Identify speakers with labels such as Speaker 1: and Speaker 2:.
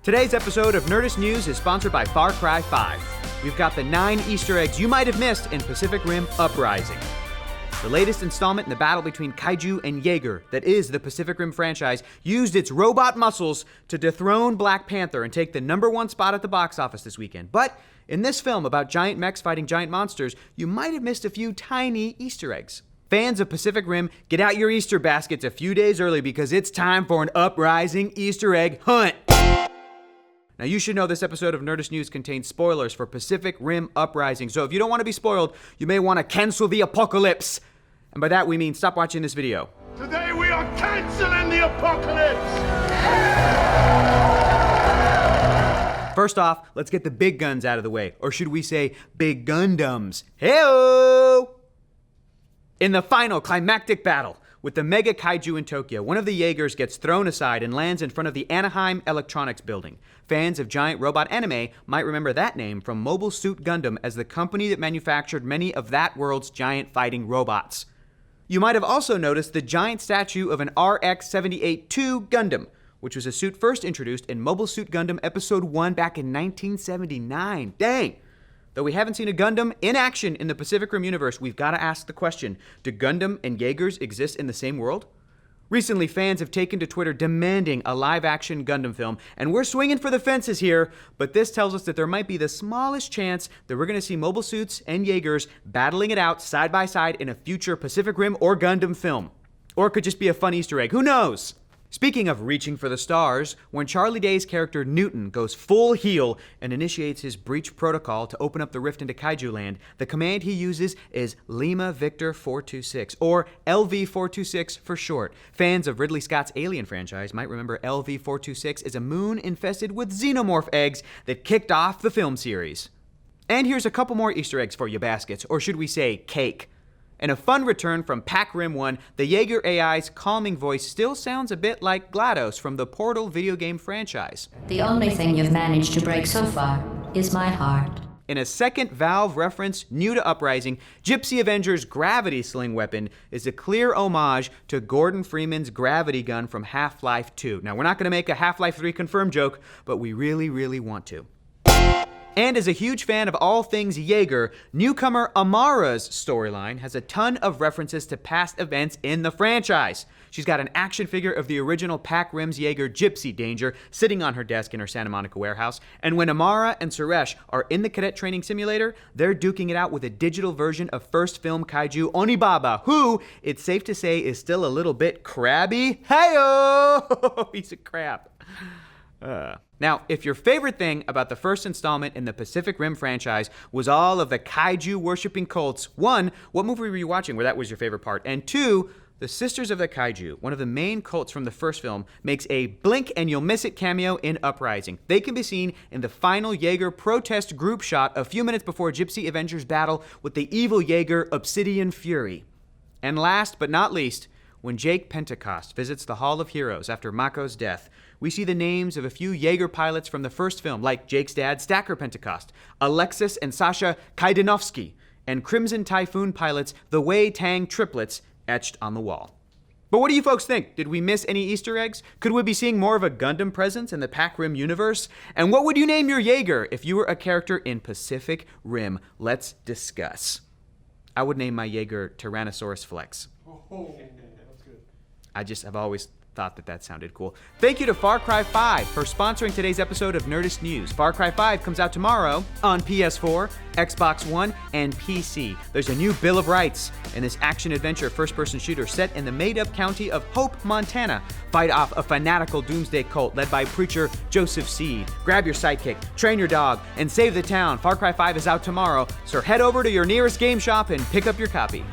Speaker 1: Today's episode of Nerdist News is sponsored by Far Cry 5. We've got the 9 Easter eggs you might have missed in Pacific Rim Uprising. The latest installment in the battle between Kaiju and Jaeger, that is the Pacific Rim franchise, used its robot muscles to dethrone Black Panther and take the #1 spot at the box office this weekend. But in this film about giant mechs fighting giant monsters, you might have missed a few tiny Easter eggs. Fans of Pacific Rim, get out your Easter baskets a few days early because it's time for an Uprising Easter egg hunt. Now, you should know this episode of Nerdist News contains spoilers for Pacific Rim Uprising, so if you don't want to be spoiled, you may want to cancel the apocalypse. And by that, we mean stop watching this video.
Speaker 2: Today we are canceling the apocalypse!
Speaker 1: First off, let's get the big guns out of the way, or should we say big Gundams. Hey-o! In the final climactic battle with the mega kaiju in Tokyo, one of the Jaegers gets thrown aside and lands in front of the Anaheim Electronics Building. Fans of giant robot anime might remember that name from Mobile Suit Gundam as the company that manufactured many of that world's giant fighting robots. You might have also noticed the giant statue of an RX-78-2 Gundam, which was a suit first introduced in Mobile Suit Gundam Episode 1 back in 1979. Dang! Though we haven't seen a Gundam in action in the Pacific Rim universe, we've got to ask the question, do Gundam and Jaegers exist in the same world? Recently, fans have taken to Twitter demanding a live-action Gundam film, and we're swinging for the fences here, but this tells us that there might be the smallest chance that we're going to see Mobile Suits and Jaegers battling it out side by side in a future Pacific Rim or Gundam film. Or it could just be a fun Easter egg, who knows? Speaking of reaching for the stars, when Charlie Day's character Newton goes full heel and initiates his breach protocol to open up the rift into Kaiju Land, the command he uses is Lima Victor 426, or LV-426 for short. Fans of Ridley Scott's Alien franchise might remember LV-426 is a moon infested with xenomorph eggs that kicked off the film series. And here's a couple more Easter eggs for you baskets, or should we say cake. In a fun return from Pac Rim 1, the Jaeger AI's calming voice still sounds a bit like GLaDOS from the Portal video game franchise.
Speaker 3: The only thing you've managed to break so far is my heart.
Speaker 1: In a second Valve reference new to Uprising, Gypsy Avenger's gravity sling weapon is a clear homage to Gordon Freeman's gravity gun from Half-Life 2. Now, we're not going to make a Half-Life 3 confirmed joke, but we really, really want to. And as a huge fan of all things Jaeger, newcomer Amara's storyline has a ton of references to past events in the franchise. She's got an action figure of the original Pac Rim's Jaeger Gypsy Danger sitting on her desk in her Santa Monica warehouse. And when Amara and Suresh are in the cadet training simulator, they're duking it out with a digital version of first film kaiju Onibaba, who, it's safe to say, is still a little bit crabby. Hey-o! He's a crab. Now, if your favorite thing about the first installment in the Pacific Rim franchise was all of the kaiju-worshipping cults, 1, what movie were you watching where that was your favorite part? And 2, the Sisters of the Kaiju, one of the main cults from the first film, makes a blink and you'll miss it cameo in Uprising. They can be seen in the final Jaeger protest group shot a few minutes before Gypsy Avenger's battle with the evil Jaeger Obsidian Fury. And last but not least, when Jake Pentecost visits the Hall of Heroes after Mako's death, we see the names of a few Jaeger pilots from the first film, like Jake's dad, Stacker Pentecost, Alexis and Sasha Kaidanovsky, and Crimson Typhoon pilots, the Wei Tang triplets, etched on the wall. But what do you folks think? Did we miss any Easter eggs? Could we be seeing more of a Gundam presence in the Pac Rim universe? And what would you name your Jaeger if you were a character in Pacific Rim? Let's discuss. I would name my Jaeger Tyrannosaurus Flex.
Speaker 4: Oh, that's good.
Speaker 1: I've always thought that sounded cool. Thank you to Far Cry 5 for sponsoring today's episode of Nerdist News. Far Cry 5 comes out tomorrow on PS4, Xbox One, and PC. There's a new Bill of Rights in this action-adventure first-person shooter set in the made-up county of Hope, Montana. Fight off a fanatical doomsday cult led by preacher Joseph Seed. Grab your sidekick, train your dog, and save the town. Far Cry 5 is out tomorrow, so head over to your nearest game shop and pick up your copy.